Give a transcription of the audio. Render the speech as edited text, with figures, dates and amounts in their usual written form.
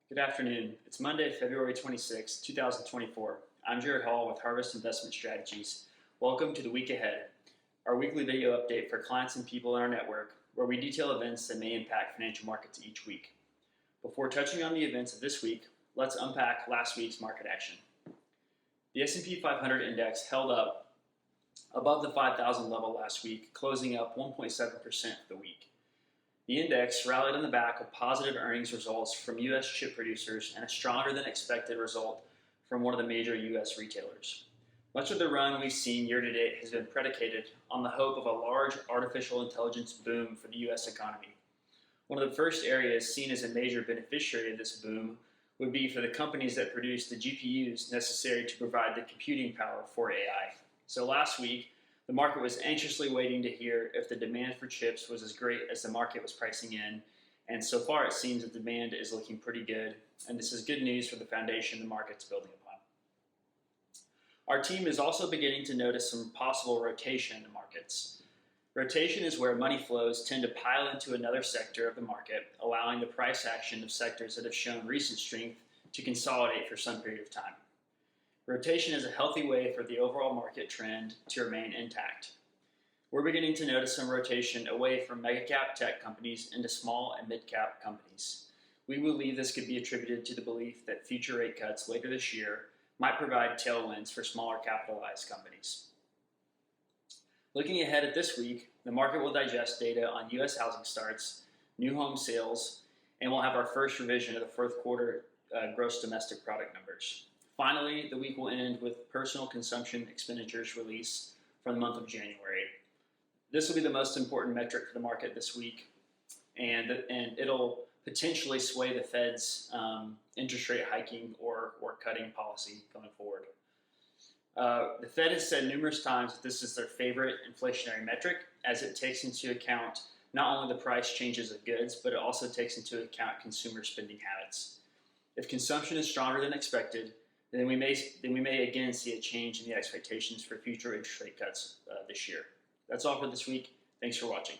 Good afternoon. It's Monday, February 26, 2024. I'm Jared Hall with Harvest Investment Strategies. Welcome to the week ahead, our weekly video update for clients and people in our network, where we detail events that may impact financial markets each week. Before touching on the events of this week, let's unpack last week's market action. The S&P 500 index held up above the 5,000 level last week, closing up 1.7% for the week. The index rallied on the back of positive earnings results from U.S. chip producers and a stronger than expected result from one of the major U.S. retailers. Much of the run we've seen year to date has been predicated on the hope of a large artificial intelligence boom for the U.S. economy. One of the first areas seen as a major beneficiary of this boom would be for the companies that produce the GPUs necessary to provide the computing power for AI. So last week, the market was anxiously waiting to hear if the demand for chips was as great as the market was pricing in, and so far it seems that demand is looking pretty good, and this is good news for the foundation the market's building upon. Our team is also beginning to notice some possible rotation in the markets. Rotation is where money flows tend to pile into another sector of the market, allowing the price action of sectors that have shown recent strength to consolidate for some period of time. Rotation is a healthy way for the overall market trend to remain intact. We're beginning to notice some rotation away from mega-cap tech companies into small and mid-cap companies. We believe this could be attributed to the belief that future rate cuts later this year might provide tailwinds for smaller capitalized companies. Looking ahead at this week, the market will digest data on U.S. housing starts, new home sales, and we'll have our first revision of the fourth quarter gross domestic product numbers. Finally, the week will end with personal consumption expenditures release for the month of January. This will be the most important metric for the market this week, and it'll potentially sway the Fed's interest rate hiking or cutting policy going forward. The Fed has said numerous times that this is their favorite inflationary metric, as it takes into account not only the price changes of goods, but it also takes into account consumer spending habits. If consumption is stronger than expected, then we may again see a change in the expectations for future interest rate cuts this year. That's all for this week. Thanks for watching.